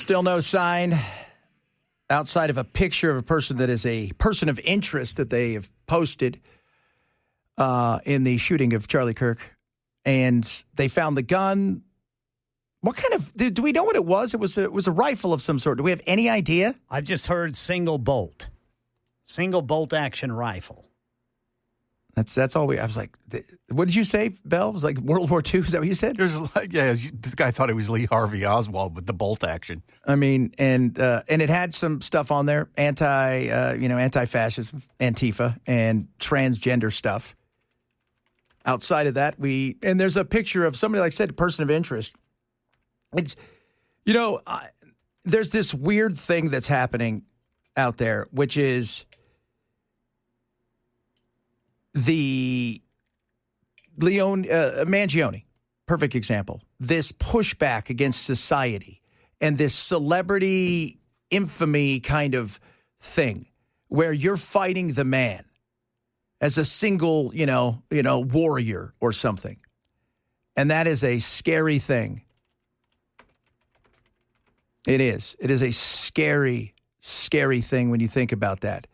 Still no sign outside of a picture of a person that is a person of interest that they have posted in the shooting of Charlie Kirk. And they found the gun. What kind of, do we know what it was? It was a rifle of some sort. Do we have any idea? I've just heard single bolt action rifle. That's all I was like, what did you say, Bell? It was like World War II? Is that what you said? This guy thought it was Lee Harvey Oswald with the bolt action. I mean, and it had some stuff on there, anti-fascism, Antifa, and transgender stuff. Outside of that, and there's a picture of somebody, like I said, a person of interest. It's, there's this weird thing that's happening out there, which is the Mangione, perfect example. This pushback against society and this celebrity infamy kind of thing where you're fighting the man as a single, warrior or something. And that is a scary thing. It is. It is a scary, scary thing when you think about that.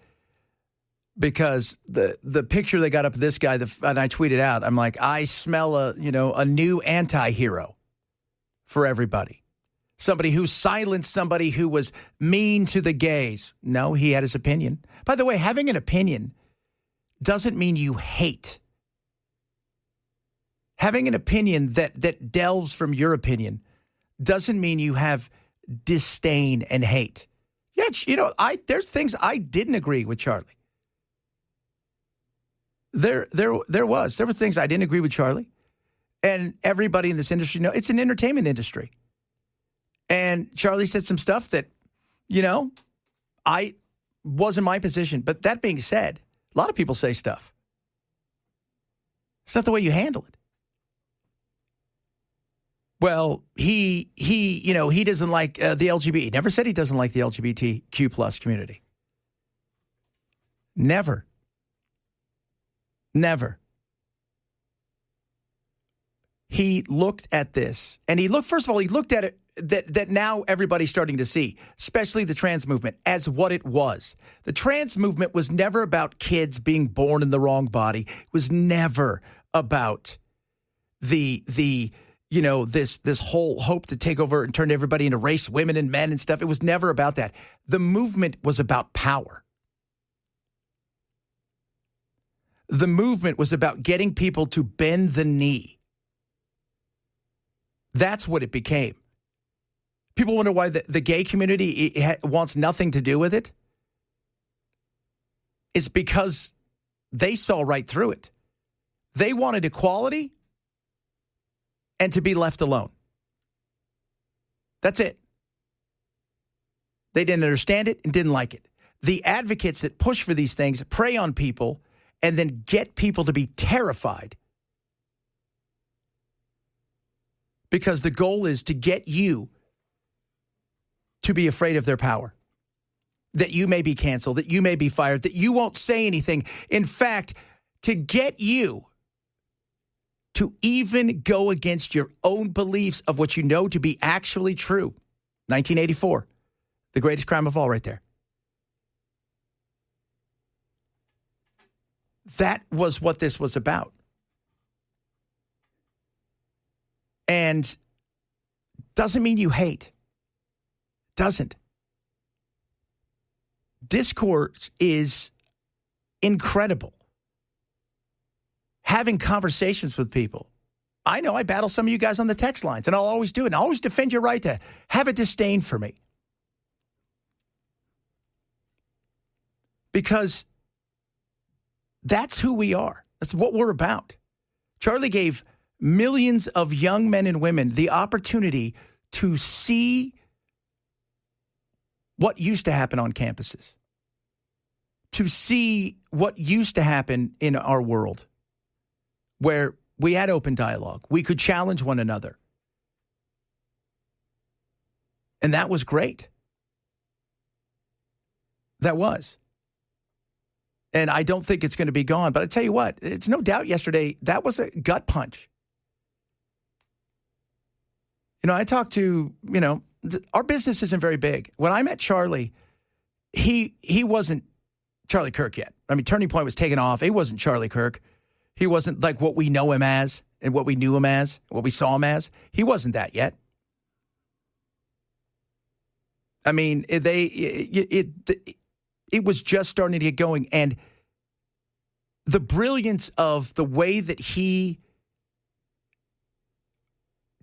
Because the picture they got up of this guy, and I tweeted out, I'm like, I smell a new anti-hero for everybody. Somebody who silenced somebody who was mean to the gays. No, he had his opinion. By the way, having an opinion doesn't mean you hate. Having an opinion that delves from your opinion doesn't mean you have disdain and hate. Yeah, there's things I didn't agree with Charlie. There were things I didn't agree with Charlie. And everybody in this industry it's an entertainment industry. And Charlie said some stuff that, I wasn't my position. But that being said, a lot of people say stuff. It's not the way you handle it. Well, he doesn't like the LGBT. He never said he doesn't like the LGBTQ plus community. Never. He looked at this, and he looked at it that now everybody's starting to see, especially the trans movement, as what it was. The trans movement was never about kids being born in the wrong body. It was never about this whole hope to take over and turn everybody into race, women and men and stuff. It was never about that. The movement was about power. The movement was about getting people to bend the knee. That's what it became. People wonder why the gay community wants nothing to do with it. It's because they saw right through it. They wanted equality and to be left alone. That's it. They didn't understand it and didn't like it. The advocates that push for these things prey on people and then get people to be terrified. Because the goal is to get you to be afraid of their power. That you may be canceled, that you may be fired, that you won't say anything. In fact, to get you to even go against your own beliefs of what you know to be actually true. 1984, the greatest crime of all right there. That was what this was about. And doesn't mean you hate. Doesn't. Discourse is incredible. Having conversations with people. I know I battle some of you guys on the text lines, and I'll always do it. And I'll always defend your right to have a disdain for me. Because that's who we are. That's what we're about. Charlie gave millions of young men and women the opportunity to see what used to happen on campuses, to see what used to happen in our world, where we had open dialogue. We could challenge one another. And that was great. That was. And I don't think it's going to be gone. But I tell you what, it's no doubt yesterday, that was a gut punch. I talked to, our business isn't very big. When I met Charlie, he wasn't Charlie Kirk yet. I mean, Turning Point was taking off. He wasn't Charlie Kirk. He wasn't like what we know him as and what we knew him as, what we saw him as. He wasn't that yet. I mean, it was just starting to get going. And the brilliance of the way that he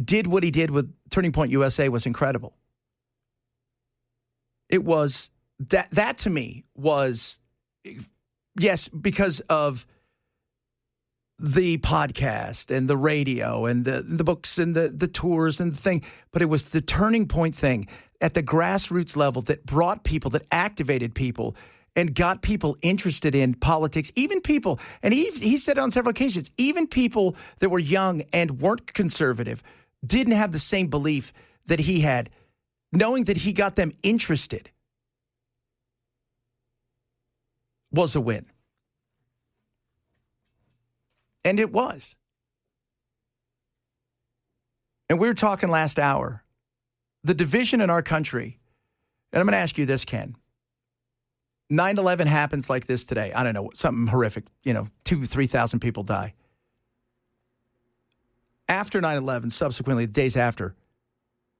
did what he did with Turning Point USA was incredible. It was, that to me was, yes, because of the podcast and the radio and the books and the tours and the thing, but it was the Turning Point thing at the grassroots level that brought people, that activated people and got people interested in politics, even people, and he said it on several occasions, even people that were young and weren't conservative didn't have the same belief that he had, knowing that he got them interested was a win. And it was. And we were talking last hour, the division in our country, and I'm going to ask you this, Ken. 9/11 happens like this today. I don't know, something horrific, 2,000-3,000 people die. After 9/11, subsequently, the days after,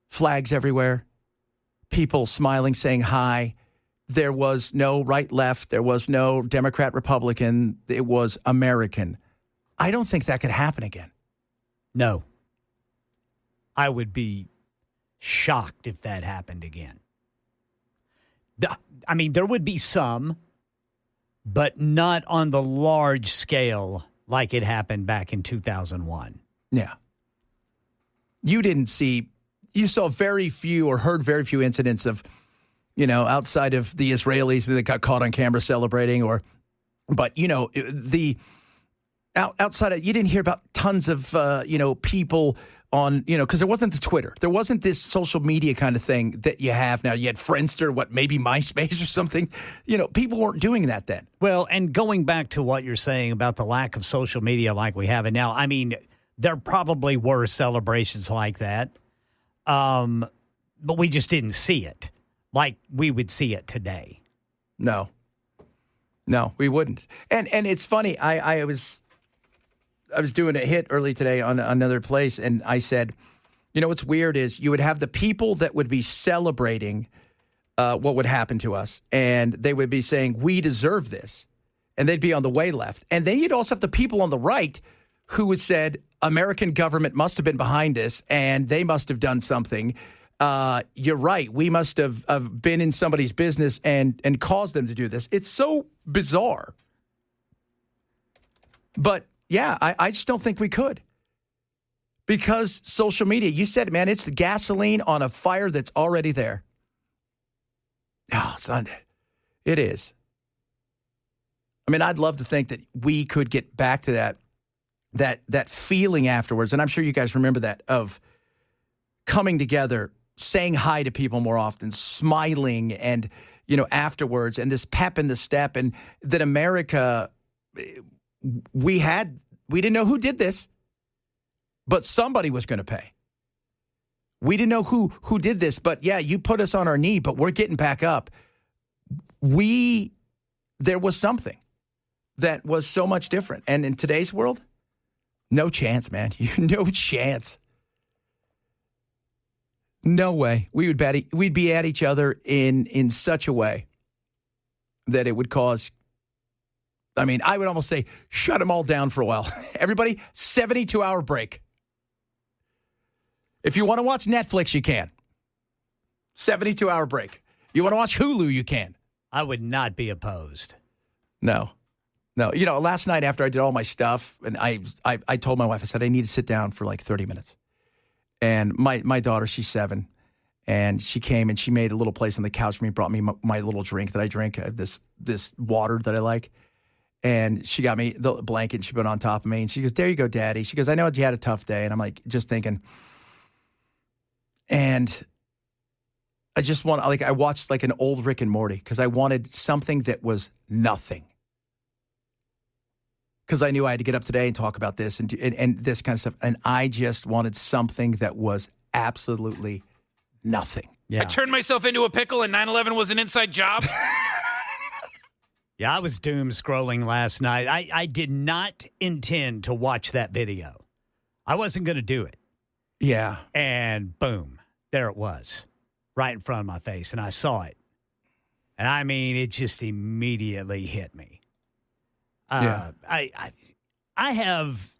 flags everywhere, people smiling, saying hi. There was no right, left. There was no Democrat, Republican. It was American. I don't think that could happen again. No. I would be shocked if that happened again. I mean, there would be some, but not on the large scale like it happened back in 2001. Yeah. You saw very few or heard very few incidents of, outside of the Israelis that got caught on camera celebrating outside of, you didn't hear about tons of, people on, because there wasn't the Twitter. There wasn't this social media kind of thing that you have now. You had Friendster, maybe MySpace or something. People weren't doing that then. Well, and going back to what you're saying about the lack of social media like we have it now, I mean, there probably were celebrations like that, but we just didn't see it like we would see it today. No, we wouldn't. And it's funny. I was doing a hit early today on another place, and I said, what's weird is you would have the people that would be celebrating what would happen to us, and they would be saying, we deserve this, and they'd be on the way left. And then you'd also have the people on the right who would said, American government must have been behind this, and they must have done something. You're right. We must have been in somebody's business and caused them to do this. It's so bizarre. But yeah, I just don't think we could. Because social media, you said, man, it's the gasoline on a fire that's already there. Oh, Sunday. It is. I mean, I'd love to think that we could get back to that feeling afterwards. And I'm sure you guys remember that, of coming together, saying hi to people more often, smiling, and, afterwards, and this pep in the step, and that America, we didn't know who did this, but somebody was going to pay. We didn't know who did this, but yeah, you put us on our knee, but we're getting back up. There was something that was so much different. And in today's world, no chance, man. No chance. No way. We'd be at each other in such a way that it would cause, I mean, I would almost say, shut them all down for a while. Everybody, 72-hour break. If you want to watch Netflix, you can. 72-hour break. You want to watch Hulu, you can. I would not be opposed. No. Last night after I did all my stuff, and I told my wife, I said, I need to sit down for like 30 minutes. And my daughter, she's 7, and she came and she made a little place on the couch for me, brought me my little drink that I drink, this water that I like. And she got me the blanket and she put it on top of me. And she goes, there you go, Daddy. She goes, I know you had a tough day. And I'm like, just thinking. And I just I watched like an old Rick and Morty because I wanted something that was nothing. Because I knew I had to get up today and talk about this and this kind of stuff. And I just wanted something that was absolutely nothing. Yeah. I turned myself into a pickle and 9/11 was an inside job. Yeah, I was doom scrolling last night. I did not intend to watch that video. I wasn't going to do it. Yeah. And boom, there it was, right in front of my face, and I saw it. And I mean, it just immediately hit me. Yeah. I've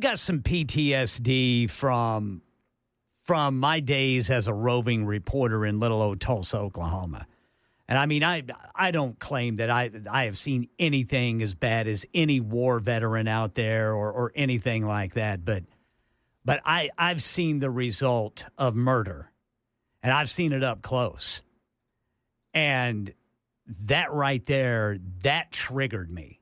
got some PTSD from my days as a roving reporter in little old Tulsa, Oklahoma. And I mean, I don't claim that I have seen anything as bad as any war veteran out there or anything like that, but I've seen the result of murder, and I've seen it up close. And that right there, that triggered me.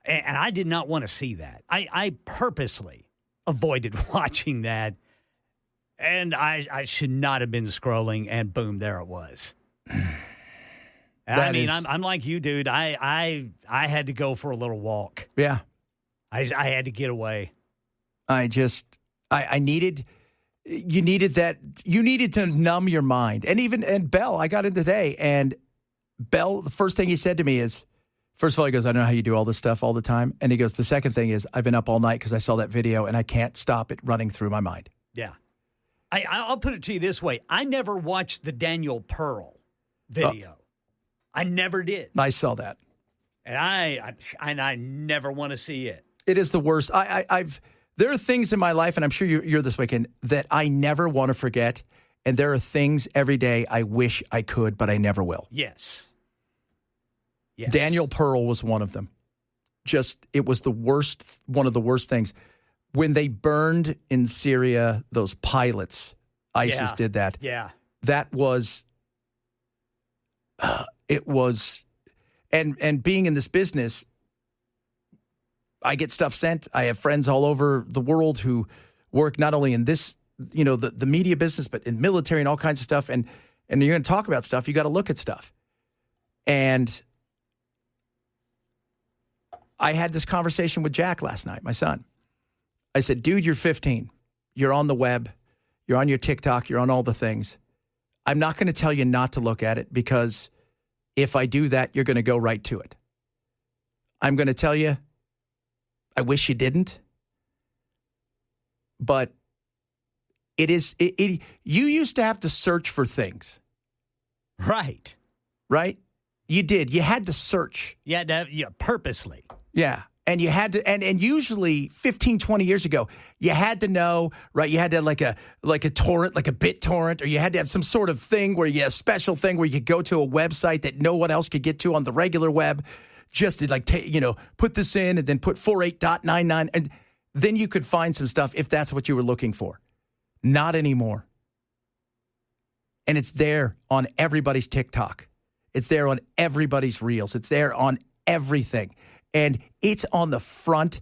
And I did not want to see that. I purposely avoided watching that. And I should not have been scrolling, and boom, there it was. I'm like you, dude. I had to go for a little walk. Yeah. I had to get away. I needed, you needed to numb your mind. And Bell, I got in today, and Bell, the first thing he said to me is, first of all, he goes, I don't know how you do all this stuff all the time. And he goes, the second thing is, I've been up all night because I saw that video, and I can't stop it running through my mind. Yeah. I'll put it to you this way. I never watched the Daniel Pearl video. I never did. I saw that. And I never want to see it. It is the worst. There are things in my life, and I'm sure you're this weekend, that I never want to forget. And there are things every day I wish I could, but I never will. Yes. Daniel Pearl was one of them. It was one of the worst things. When they burned in Syria, those pilots, ISIS did that. Yeah. That was, it was, and being in this business, I get stuff sent. I have friends all over the world who work not only in this, the media business, but in military and all kinds of stuff. And you're going to talk about stuff. You got to look at stuff. And I had this conversation with Jack last night, my son. I said, dude, you're 15. You're on the web. You're on your TikTok. You're on all the things. I'm not going to tell you not to look at it, because if I do that, you're going to go right to it. I'm going to tell you, I wish you didn't. But you used to have to search for things. Right. Right? You did. You had to search. Yeah, purposely. Yeah. And you had to, and usually 15, 20 years ago, you had to know, right? You had to have like a torrent, like a BitTorrent, or you had to have some sort of thing where a special thing where you could go to a website that no one else could get to on the regular web. Just to put this in and then put 48.99, and then you could find some stuff if that's what you were looking for. Not anymore. And it's there on everybody's TikTok. It's there on everybody's Reels. It's there on everything. And it's on the front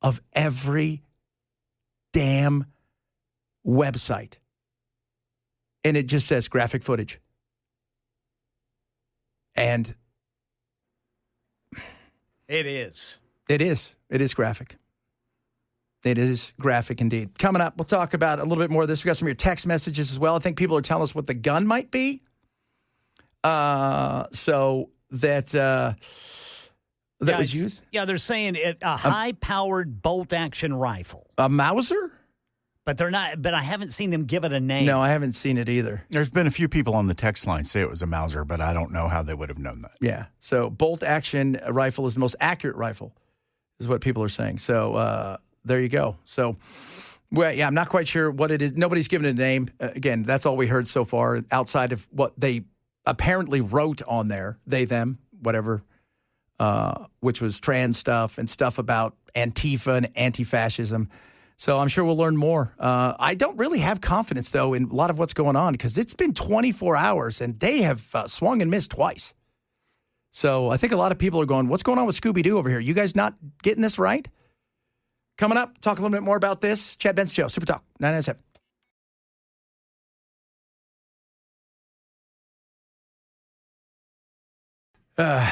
of every damn website. And it just says graphic footage. And it is. It is. It is graphic. It is graphic indeed. Coming up, we'll talk about a little bit more of this. We got some of your text messages as well. I think people are telling us what the gun might be. So that was used? Yeah, they're saying a high-powered bolt-action rifle. A Mauser? But they're not. But I haven't seen them give it a name. No, I haven't seen it either. There's been a few people on the text line say it was a Mauser, but I don't know how they would have known that. Yeah. So bolt-action rifle is the most accurate rifle, is what people are saying. So there you go. So, I'm not quite sure what it is. Nobody's given it a name. Again, that's all we heard so far, outside of what they apparently wrote on there, they, them, whatever, which was trans stuff and stuff about Antifa and anti-fascism. So I'm sure we'll learn more. I don't really have confidence, though, in a lot of what's going on, because it's been 24 hours and they have swung and missed twice. So I think a lot of people are going, what's going on with Scooby-Doo over here? You guys not getting this right? Coming up, talk a little bit more about this. Chad Benson Show, Super Talk, 997. A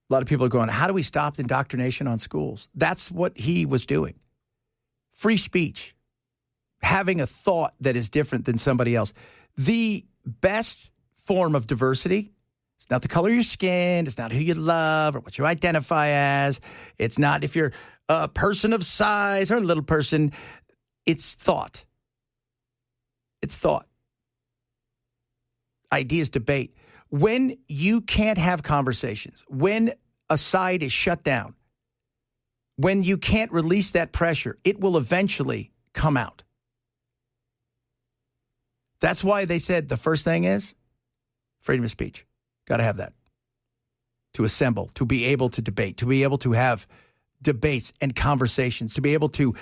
lot of people are going, how do we stop the indoctrination on schools? That's what he was doing. free speech, having a thought that is different than somebody else. The best form of diversity, it's not the color of your skin, it's not who you love or what you identify as, it's not if you're a person of size or a little person, it's thought. It's thought. Ideas, debate. When you can't have conversations, when a side is shut down, when you can't release that pressure, it will eventually come out. That's why they said the first thing is freedom of speech. Got to have that. To assemble, to be able to debate, to be able to have debates and conversations, to be able to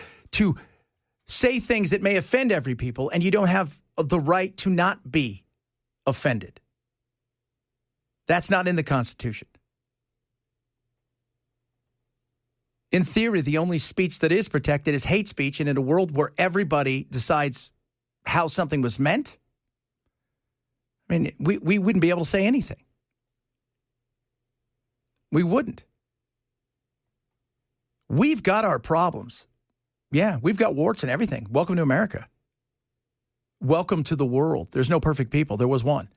say things that may offend every people, and you don't have the right to not be offended. That's not in the Constitution. In theory, the only speech that is protected is hate speech, and in a world where everybody decides how something was meant, I mean, we wouldn't be able to say anything. We wouldn't. We've got our problems. Yeah, we've got warts and everything. Welcome to America. Welcome to the world. There's no perfect people. There was one.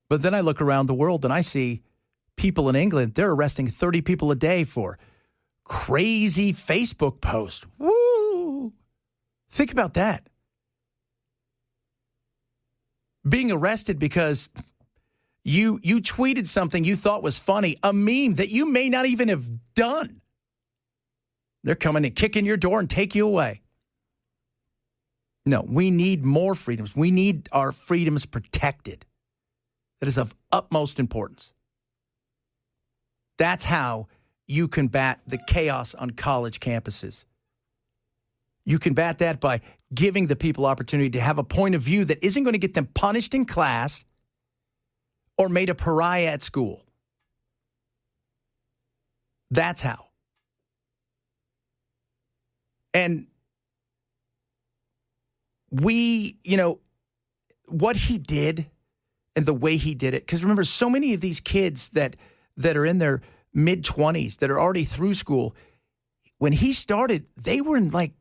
But then I look around the world and I see people in England, they're arresting 30 people a day for crazy Facebook posts. Woo! Think about that. Being arrested because you tweeted something you thought was funny, a meme that you may not even have done. They're coming and kicking your door and take you away. No, we need more freedoms. We need our freedoms protected. That is of utmost importance. That's how you combat the chaos on college campuses. You combat that by giving the people opportunity to have a point of view that isn't going to get them punished in class or made a pariah at school. That's how. And we, what he did and the way he did it, because remember, so many of these kids that are in their mid-20s, that are already through school, when he started, they were in like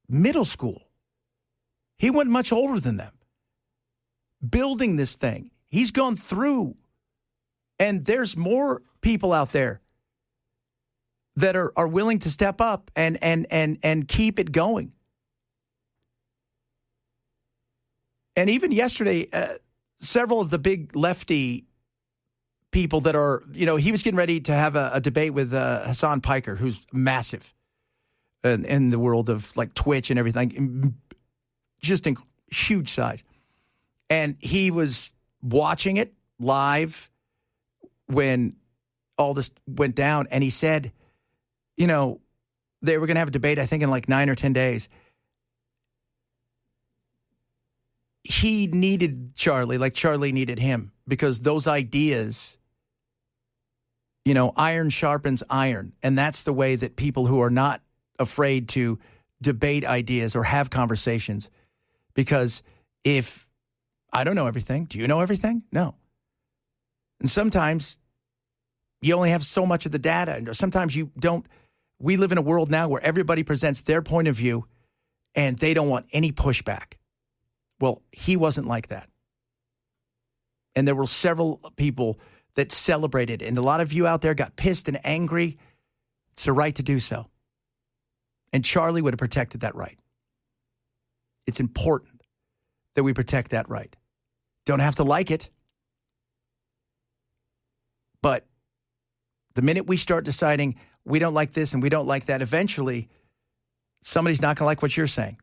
middle school. He wasn't much older than them. Building this thing. He's gone through. And there's more people out there that are willing to step up and keep it going. And even yesterday, several of the big lefty people that are, he was getting ready to have a debate with Hassan Piker, who's massive in the world of like Twitch and everything, just in huge size. And he was watching it live when all this went down. And he said, they were going to have a debate, I think, in like 9 or 10 days. He needed Charlie like Charlie needed him, because those ideas, iron sharpens iron. And that's the way that people who are not afraid to debate ideas or have conversations. Because if I don't know everything, do you know everything? No. And sometimes you only have so much of the data, and sometimes you don't. We live in a world now where everybody presents their point of view and they don't want any pushback. Well, he wasn't like that. And there were several people that celebrated, and a lot of you out there got pissed and angry. It's the right to do so. And Charlie would have protected that right. It's important that we protect that right. Don't have to like it. But the minute we start deciding we don't like this and we don't like that, eventually somebody's not going to like what you're saying.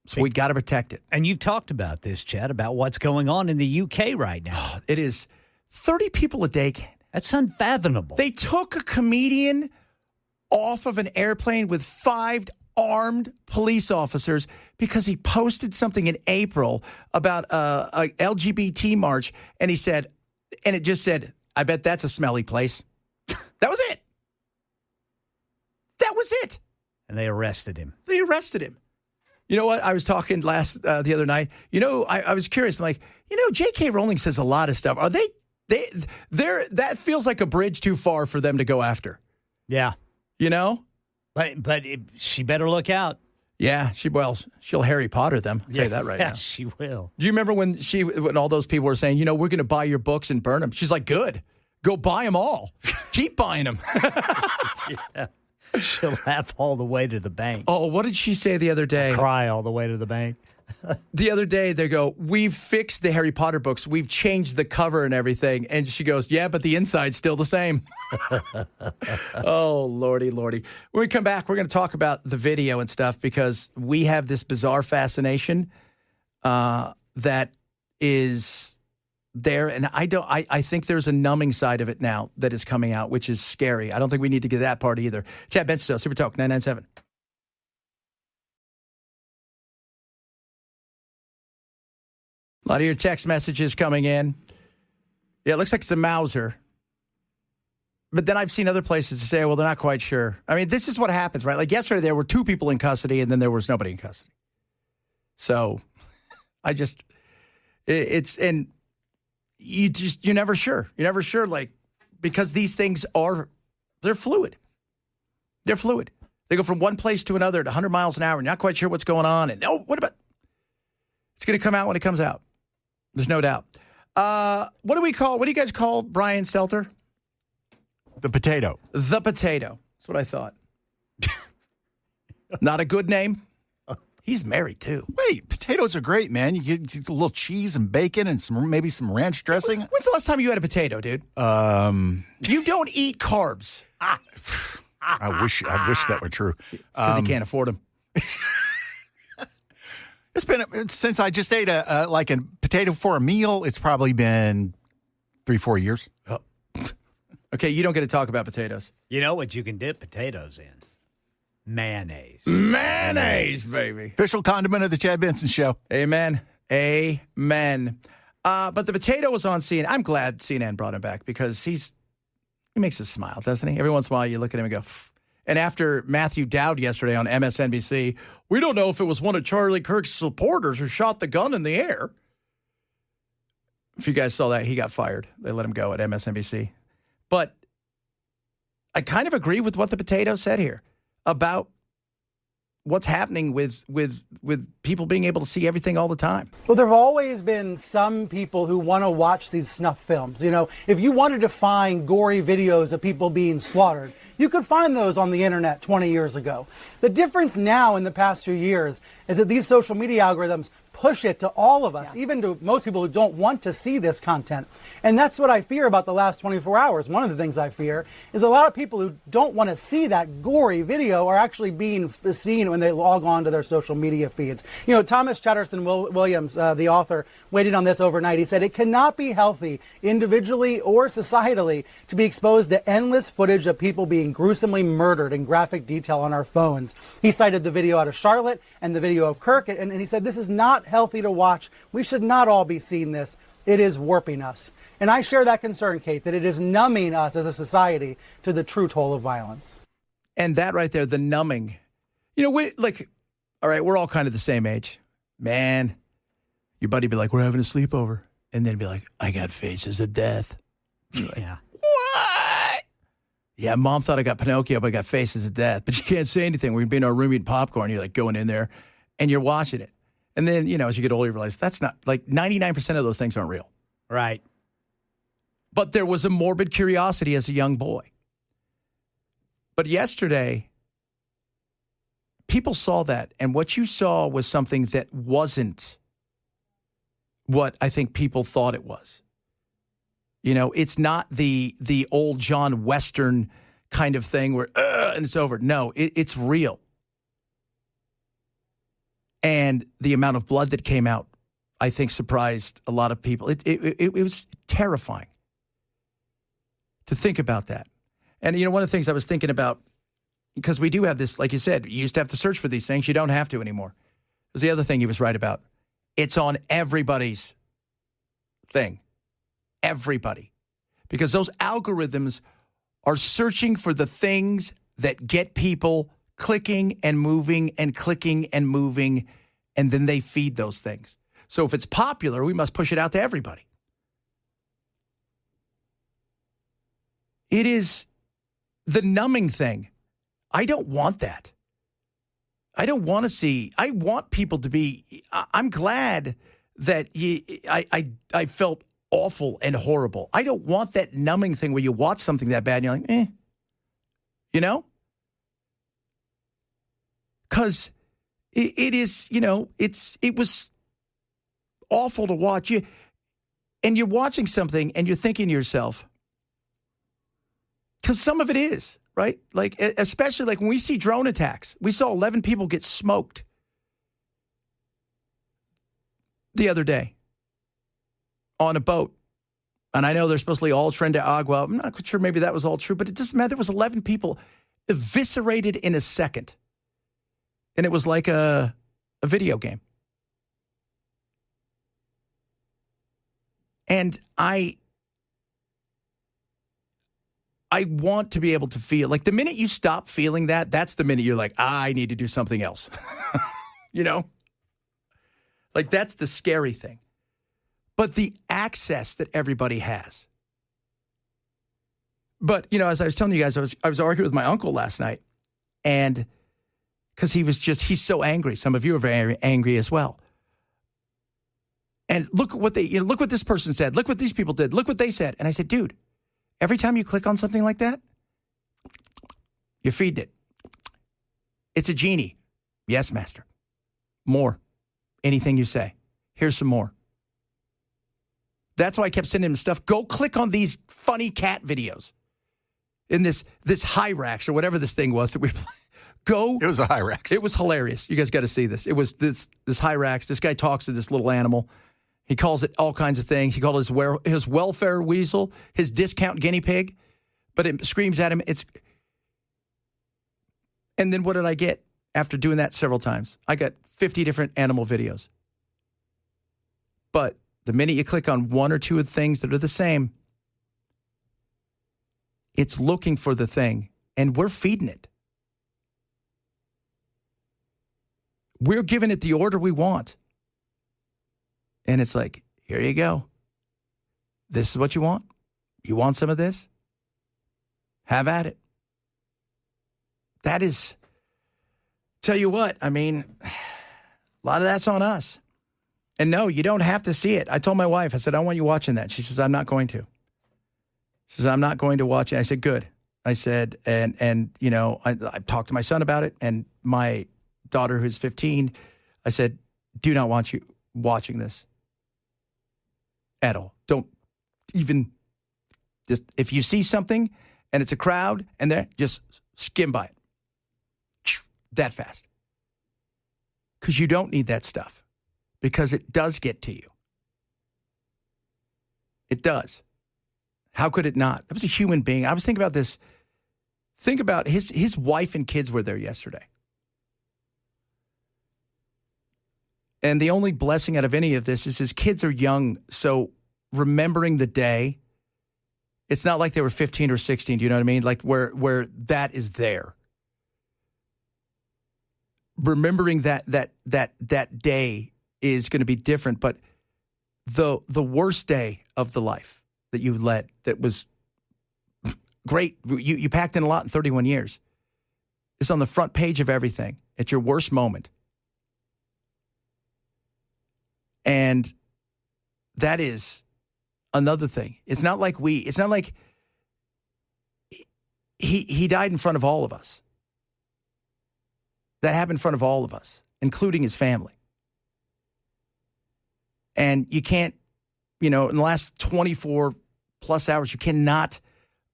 So we got to protect it. And you've talked about this, Chad, about what's going on in the UK right now. It is 30 people a day. That's unfathomable. They took a comedian off of an airplane with 5 armed police officers because he posted something in April about a LGBT march, and he said, and it just said, I bet that's a smelly place. That was it. That was it. And they arrested him. They arrested him. You know what? I was talking the other night. I was curious. I'm like, J.K. Rowling says a lot of stuff. Are they're that feels like a bridge too far for them to go after. Yeah. She better look out. Yeah, she'll Harry Potter them. I'll tell you that right now. She will. Do you remember when all those people were saying, we're going to buy your books and burn them? She's like, good. Go buy them all. Keep buying them. Yeah. She'll laugh all the way to the bank. Oh, what did she say the other day? Cry all the way to the bank. The other day, they go, we've fixed the Harry Potter books. We've changed the cover and everything. And she goes, yeah, but the inside's still the same. Oh, Lordy. When we come back, we're going to talk about the video and stuff because we have this bizarre fascination that is there. And I think there's a numbing side of it now that is coming out, which is scary. I don't think we need to get that part either. Chad Benson, Super Talk 997. A lot of your text messages coming in. Yeah, it looks like it's a Mauser. But then I've seen other places to say, well, they're not quite sure. I mean, this is what happens, right? Like yesterday, there were 2 people in custody, and then there was nobody in custody. So and you're never sure. You're never sure, like, because these things they're fluid. They're fluid. They go from one place to another at 100 miles an hour, and you're not quite sure what's going on. And, what about? It's going to come out when it comes out. There's no doubt. What do you guys call Brian Stelter? The potato. The potato. That's what I thought. Not a good name. He's married, too. Wait, potatoes are great, man. You get a little cheese and bacon and maybe some ranch dressing. When's the last time you had a potato, dude? You don't eat carbs. I wish that were true. Because he can't afford them. It's been since I just ate a potato for a meal. It's probably been 3-4 years. Oh. Okay, you don't get to talk about potatoes. You know what you can dip potatoes in? Mayonnaise. Mayonnaise, baby. Official condiment of the Chad Benson Show. Amen. But the potato was on CNN. I'm glad CNN brought him back because he makes us smile, doesn't he? Every once in a while, you look at him and go. Pff. And after Matthew Dowd yesterday on MSNBC, we don't know if it was one of Charlie Kirk's supporters who shot the gun in the air. If you guys saw that, he got fired. They let him go at MSNBC. But I kind of agree with what the potato said here about what's happening with people being able to see everything all the time. Well, there have always been some people who want to watch these snuff films. If you wanted to find gory videos of people being slaughtered, you could find those on the internet 20 years ago. The difference now in the past few years is that these social media algorithms push it to all of us, even to most people who don't want to see this content. And that's what I fear about the last 24 hours. One of the things I fear is a lot of people who don't want to see that gory video are actually being seen when they log on to their social media feeds. Thomas Chatterton Williams, the author, weighed in on this overnight. He said, it cannot be healthy individually or societally to be exposed to endless footage of people being gruesomely murdered in graphic detail on our phones. He cited the video out of Charlotte and the video of Kirk, and he said, this is not healthy to watch. We should not all be seeing this. It is warping us. And I share that concern, Kate, that it is numbing us as a society to the true toll of violence. And that right there, the numbing. All right, we're all kind of the same age. Man, your buddy be like, we're having a sleepover. And then be like, I got faces of death. Like, Yeah. what? Yeah, Mom thought I got Pinocchio, but I got faces of death. But you can't say anything. We're being our room eating popcorn. You're like going in there and you're watching it. And then, as you get older, you realize that's not, 99% of those things aren't real. Right. But there was a morbid curiosity as a young boy. But yesterday, people saw that. And what you saw was something that wasn't what I think people thought it was. It's not the old John Western kind of thing where, and it's over. No, it's real. And the amount of blood that came out, I think, surprised a lot of people. It was terrifying to think about that. And, one of the things I was thinking about, because we do have this, like you said, you used to have to search for these things. You don't have to anymore. It was the other thing he was right about. It's on everybody's thing. Everybody. Because those algorithms are searching for the things that get people clicking and moving and clicking and moving, and then they feed those things. So if it's popular, we must push it out to everybody. It is the numbing thing. I don't want that. I don't want to see. I want people to be. I'm glad that I felt awful and horrible. I don't want that numbing thing where you watch something that bad and you're like, eh. You know? Because it is, it was awful to watch. And you're watching something and you're thinking to yourself, because some of it is, right? Like, especially like when we see drone attacks, we saw 11 people get smoked the other day on a boat. And I know they're supposedly all trend to agua. I'm not quite sure maybe that was all true, but it doesn't matter. There was 11 people eviscerated in a second. And it was like a video game. And I want to be able to feel, like the minute you stop feeling that, that's the minute you're like, I need to do something else. Like that's the scary thing. But the access that everybody has. But, as I was telling you guys, I was arguing with my uncle last night. And because he's so angry. Some of you are very angry as well. And look what look what this person said. Look what these people did. Look what they said. And I said, dude, every time you click on something like that, you feed it. It's a genie. Yes, master. More. Anything you say. Here's some more. That's why I kept sending him stuff. Go click on these funny cat videos in this Hyrax or whatever this thing was that we played. Go. It was a Hyrax. It was hilarious. You guys got to see this. It was this Hyrax. This guy talks to this little animal. He calls it all kinds of things. He called his welfare weasel, his discount guinea pig, but it screams at him. And then what did I get after doing that several times? I got 50 different animal videos. But the minute you click on one or two of the things that are the same, it's looking for the thing, and we're feeding it. We're giving it the order we want. And it's like, here you go. This is what you want. You want some of this? Have at it. That is, tell you what, I mean, a lot of that's on us. And no, you don't have to see it. I told my wife, I said, I want you watching that. She says, I'm not going to. She says, I'm not going to watch it. I said, good. I said, and I talked to my son about it, and my daughter, who's 15, I said, do not want you watching this at all. Don't even, just, if you see something and it's a crowd and there, just skim by it. That fast. Because you don't need that stuff. Because it does get to you. It does. How could it not? That was a human being. I was thinking about this. Think about his wife and kids were there yesterday. And the only blessing out of any of this is his kids are young. So remembering the day, it's not like they were 15 or 16. Do you know what I mean? Like where that is there. Remembering that day is going to be different. But the worst day of the life that you led, that was great. You packed in a lot in 31 years. It's on the front page of everything. It's your worst moment. And that is another thing. It's not like he died in front of all of us. That happened in front of all of us, including his family. And you can't, in the last 24 plus hours, you cannot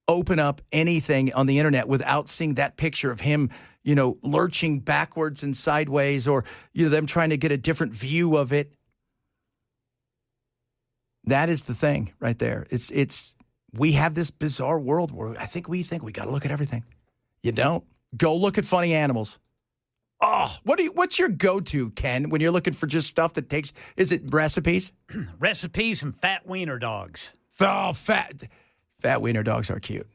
open up anything on the internet without seeing that picture of him, lurching backwards and sideways, or, them trying to get a different view of it. That is the thing right there. We have this bizarre world where we think we got to look at everything. You don't. Go look at funny animals. Oh, what's your go-to, Ken, when you're looking for just stuff that takes, is it recipes? Recipes and fat wiener dogs. Oh, fat wiener dogs are cute.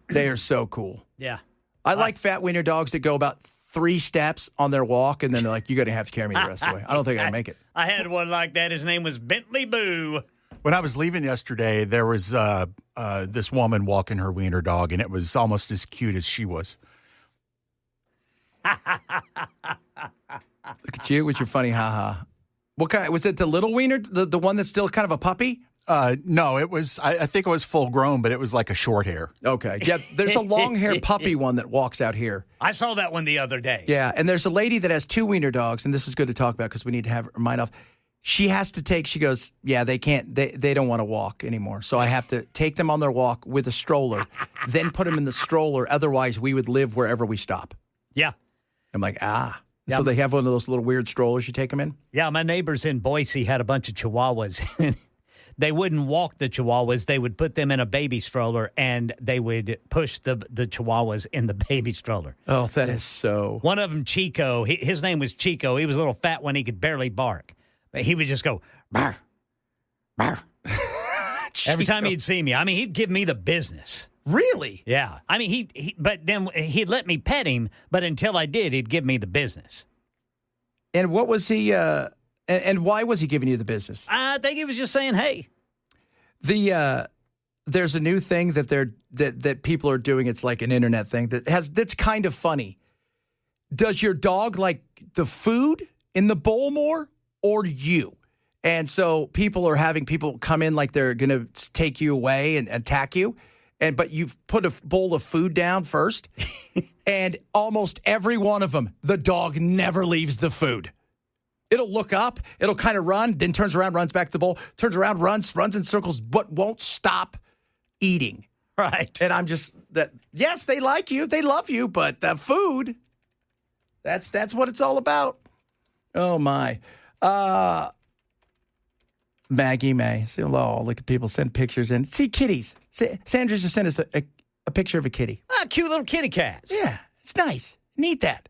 They are so cool. Yeah. I like fat wiener dogs that go about 3 steps on their walk, and then they're like, you're going to have to carry me the rest of the way. I don't think I can make it. I had one like that. His name was Bentley Boo. When I was leaving yesterday, there was this woman walking her wiener dog, and it was almost as cute as she was. Look at you with your funny ha-ha. What kind? Was it the little wiener, the one that's still kind of a puppy? No, it was. I think it was full grown, but it was like a short hair. Okay. Yeah, there's a long hair puppy one that walks out here. I saw that one the other day. Yeah, and there's a lady that has 2 wiener dogs, and this is good to talk about because we need to have her mind off. She has to take. She goes, yeah, they can't. They don't want to walk anymore, so I have to take them on their walk with a stroller, then put them in the stroller. Otherwise, we would live wherever we stop. Yeah. I'm like, ah. Yeah. So they have one of those little weird strollers you take them in? Yeah, my neighbors in Boise had a bunch of Chihuahuas. They wouldn't walk the Chihuahuas. They would put them in a baby stroller, and they would push the Chihuahuas in the baby stroller. Oh, that is so. One of them, Chico, his name was Chico. He was a little fat when he could barely bark. But he would just go, bark, bark. Every time he'd see me. I mean, he'd give me the business. Really? Yeah. I mean, but then he'd let me pet him, but until I did, he'd give me the business. And what was he, and why was he giving you the business? I think he was just saying, hey. There's a new thing that people are doing. It's like an internet thing that's kind of funny. Does your dog like the food in the bowl more or you? And so people are having people come in like they're going to take you away and attack you. But you've put a bowl of food down first. And almost every one of them, the dog never leaves the food. It'll look up, it'll kind of run, then turns around, runs back to the bowl, turns around, runs in circles, but won't stop eating. Right. And I'm just that. Yes, they like you, they love you, but the food, that's what it's all about. Oh my. Maggie May. See, oh, look at people send pictures in. See kitties. Sandra just sent us a picture of a kitty. Cute little kitty cats. Yeah, it's nice. Need that.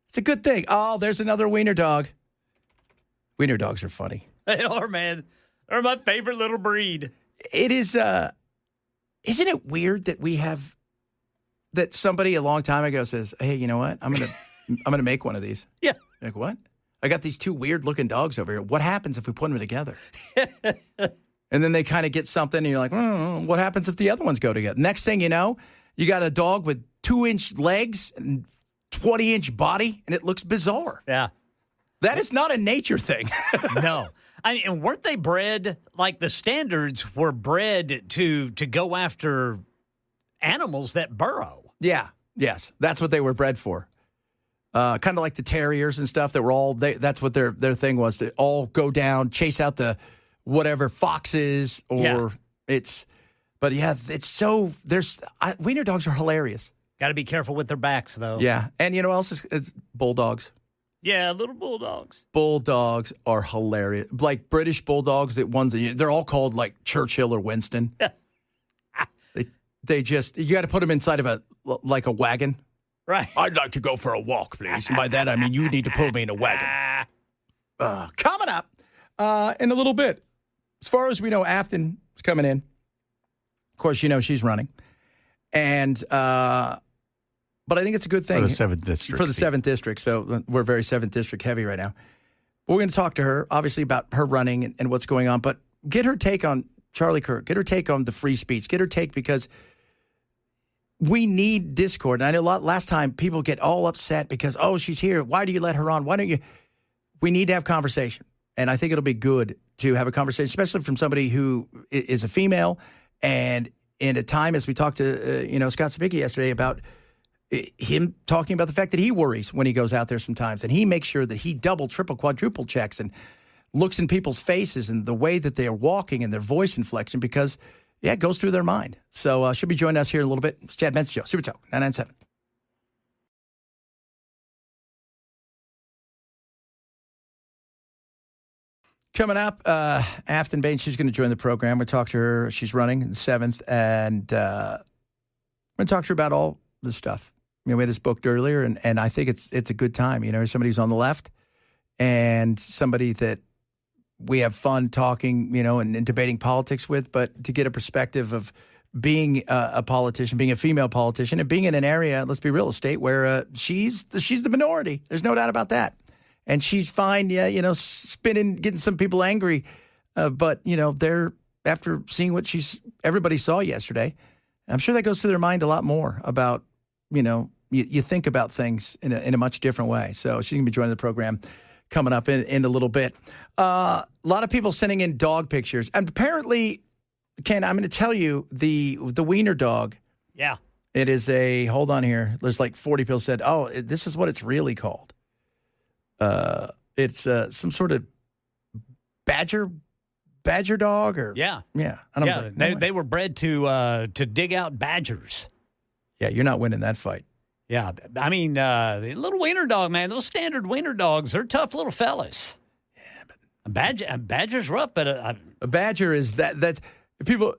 It's a good thing. Oh, there's another wiener dog. Wiener dogs are funny. They are, man. They're my favorite little breed. It is, isn't it weird that we have, that somebody a long time ago says, hey, you know what? I'm going to make one of these. Yeah. Like, what? I got these 2 weird looking dogs over here. What happens if we put them together? And then they kind of get something and you're like, what happens if the other ones go together? Next thing you know, you got a dog with 2-inch legs and 20-inch body, and it looks bizarre. Yeah. That is not a nature thing. No. I mean, and weren't they bred, like the standards were bred to go after animals that burrow? Yeah. Yes. That's what they were bred for. Kind of like the terriers and stuff that were all, that's what their thing was, to all go down, chase out the whatever foxes or but yeah, it's so, wiener dogs are hilarious. Got to be careful with their backs, though. Yeah. And you know what else it's bulldogs. Yeah, little bulldogs. Bulldogs are hilarious. Like British bulldogs, they're all called like Churchill or Winston. they just, you got to put them inside of a wagon. Right. I'd like to go for a walk, please. And by that, I mean, you need to pull me in a wagon. Coming up in a little bit. As far as we know, Afton is coming in. Of course, you know she's running. And, but I think it's a good thing. For the 7th District. For the 7th District. So we're very 7th District heavy right now. But we're going to talk to her, obviously, about her running and what's going on. But get her take on Charlie Kirk. Get her take on the free speech. Get her take because we need discord. And I know last time people get all upset because, oh, she's here. Why do you let her on? Why don't you? We need to have conversation. And I think it'll be good to have a conversation, especially from somebody who is a female. And in a time, as we talked to, Scott Sabicki yesterday about him talking about the fact that he worries when he goes out there sometimes. And he makes sure that he double, triple, quadruple checks and looks in people's faces and the way that they are walking and their voice inflection because, yeah, it goes through their mind. So she'll be joining us here in a little bit. It's Chad Benson Show, Super Talk 997. Coming up, Afton Bain, she's going to join the program. We'll talk to her. She's running in the 7th, and we're going to talk to her about all this stuff. We had this booked earlier, and I think it's a good time. Somebody who's on the left and somebody that we have fun talking, and debating politics with, but to get a perspective of being a politician, being a female politician, and being in an area, let's be real, a state where she's the minority. There's no doubt about that. And she's fine, spinning, getting some people angry. But, they're, after seeing what everybody saw yesterday, I'm sure that goes through their mind a lot more about, you think about things in a much different way. So she's going to be joining the program coming up in a little bit. A lot of people sending in dog pictures. And apparently, Ken, I'm going to tell you, the wiener dog. Yeah. It is hold on here. There's like 40 people said, this is what it's really called. It's some sort of badger dog or. Yeah. Yeah. And I was like, no they were bred to dig out badgers. Yeah, you're not winning that fight. Yeah. I mean, the little wiener dog, man, those standard wiener dogs, they're tough little fellas. Yeah, but a badger's rough, but a badger is that's people.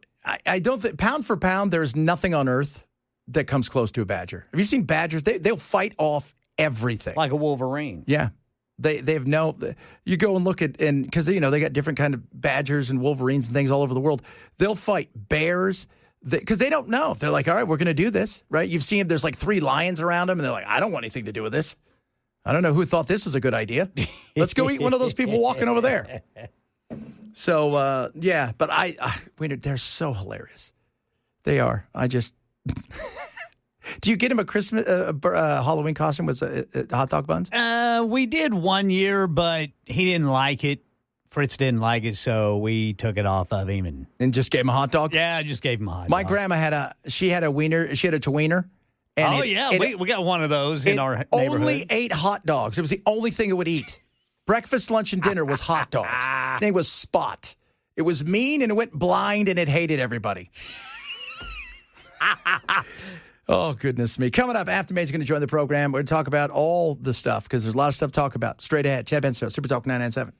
I don't think pound for pound, there's nothing on earth that comes close to a badger. Have you seen badgers? They'll fight off everything like a wolverine. Yeah, they have no. You go and look at because they got different kind of badgers and wolverines and things all over the world. They'll fight bears. Because they don't know. They're like, all right, we're going to do this, right? You've seen there's like 3 lions around them, and they're like, I don't want anything to do with this. I don't know who thought this was a good idea. Let's go eat one of those people walking over there. So, yeah, but they're so hilarious. They are. I just, do you get him a Christmas, Halloween costume with hot dog buns? We did one year, but he didn't like it. Fritz didn't like it, so we took it off of him and just gave him a hot dog. Yeah, I just gave him a hot dog. My grandma had a wiener. She had a tweener. And we got one of those in our neighborhood. Only ate hot dogs. It was the only thing it would eat. Breakfast, lunch, and dinner was hot dogs. His name was Spot. It was mean, and it went blind, and it hated everybody. Oh, goodness me. Coming up, after May's going to join the program. We're going to talk about all the stuff because there's a lot of stuff to talk about. Straight ahead, Chad Benson Show, Super Talk 997.